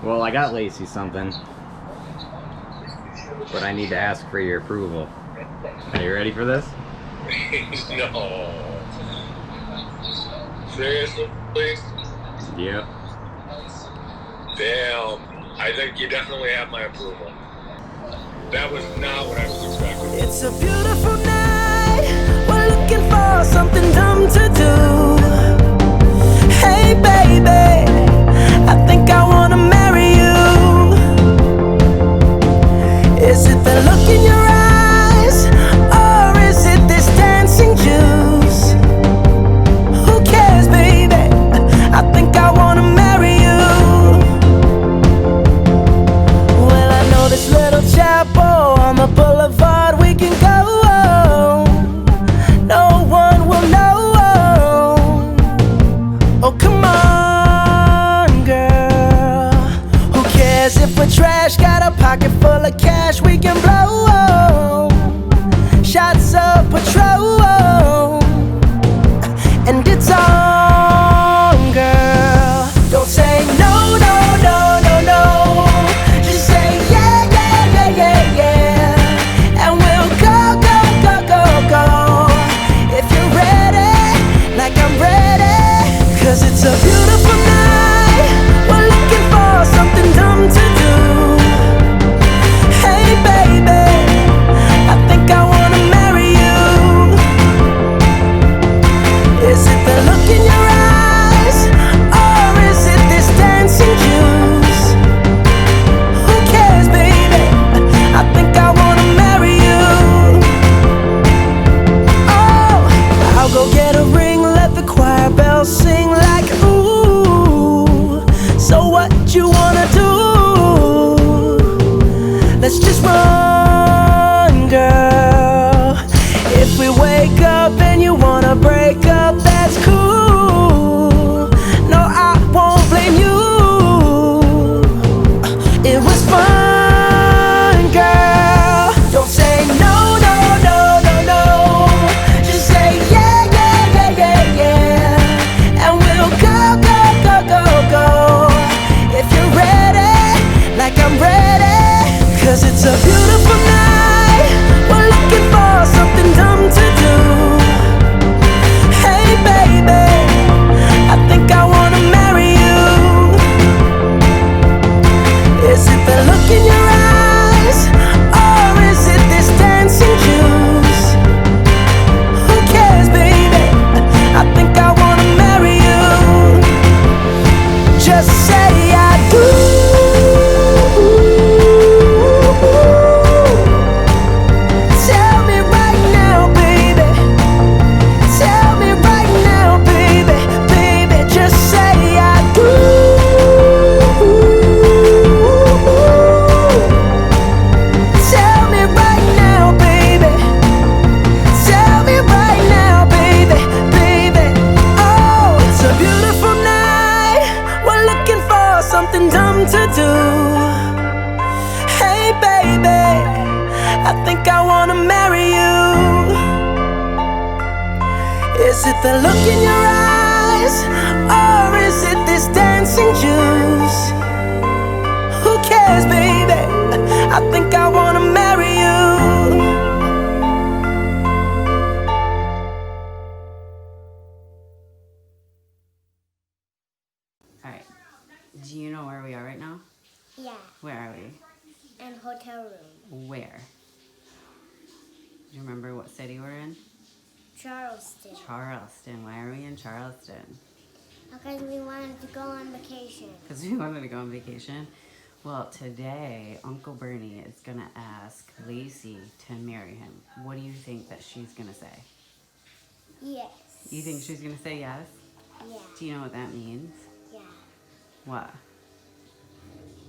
Well, I got Lacey something, but I need to ask for your approval. Are you ready for this? No. Seriously, please? Yep. Damn. I think you definitely have my approval. That was not what I was expecting. It's a beautiful night. We're looking for something dumb to do. Hey baby, I think I wanna marry you. Is it the look in your eyes, or is it this dancing juice? Who cares, baby? I think I wanna marry you. Well, I know this little chapel on the boulevard we can go. No one will know. Oh, come on, girl. Who cares if we're trash? Got a pocket full of cash we can blow. Shots of Patrol, and it's on, girl. Don't say no, no, no, no, no. Just say yeah, yeah, yeah, yeah, yeah. And we'll go, go, go, go, go. If you're ready, like I'm ready. 'Cause it's a beautiful night. We're looking for something dumb to do. Hey baby, I think I wanna marry you. Is it the look in your eyes, or is it this dancing juice? Who cares, baby? I think I wanna marry you. Oh, I'll go get a ring, let the choir bells sing like ooh. So what you wanna do? Let's just run, girl. If we wake up and you wanna break up, that's cool. No, I won't blame you. It was fun, girl. Don't say no, no, no, no, no. Just say yeah, yeah, yeah, yeah, yeah. And we'll go, go, go, go, go. If you're ready, like I'm ready. 'Cause it's a beautiful night. We're looking for something dumb to do. Hey baby, I think I wanna marry you. Is it the look in your eyes, or is it this dancing juice? Who cares, baby? I think I wanna marry you. Just say I do. Tell me right now, baby. Tell me right now, baby. Baby, just say I do. Tell me right now, baby. Tell me right now, baby. Baby, oh, it's a beautiful night. We're looking for something dumb to do. Hey baby, I think I wanna marry you. Is it the look in your eyes, or is it this dancing juice? Who cares, baby? I think I wanna marry you. Alright. Do you know where we are right now? Yeah, Where are we? and hotel room. Where? Do you remember what city we're in? Charleston. Charleston. Why are we in Charleston? Because we wanted to go on vacation. Because we wanted to go on vacation. Well, today, Uncle Bernie is going to ask Lacey to marry him. What do you think that she's going to say? Yes. You think she's going to say yes? Yeah. Do you know what that means? Yeah. What?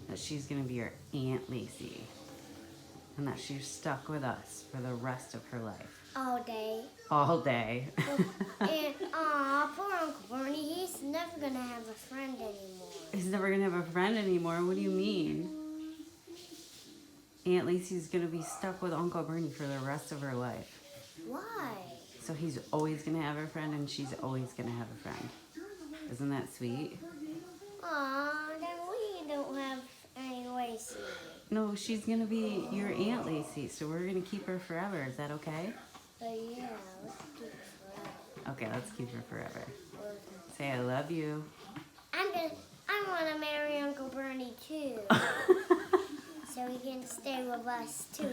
That she's going to be your Aunt Lacey. And that she's stuck with us for the rest of her life. All day. All day. And poor Uncle Bernie, he's never gonna have a friend anymore. He's never going to have a friend anymore. What do you mean? Aunt Lacey's going to be stuck with Uncle Bernie for the rest of her life. Why? So he's always going to have a friend and she's always going to have a friend. Isn't that sweet? Aw, then we don't have No, she's gonna be your Aunt Lacey, so we're gonna keep her forever. Is that okay? But yeah, let's keep it forever. Okay, let's keep her forever. Say I love you. I want to marry Uncle Bernie too, so he can stay with us too.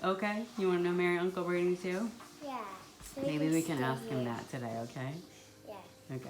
Okay, you want to marry Uncle Bernie too? Yeah. So Maybe we stay can ask him here. that today, okay? Yeah. Okay.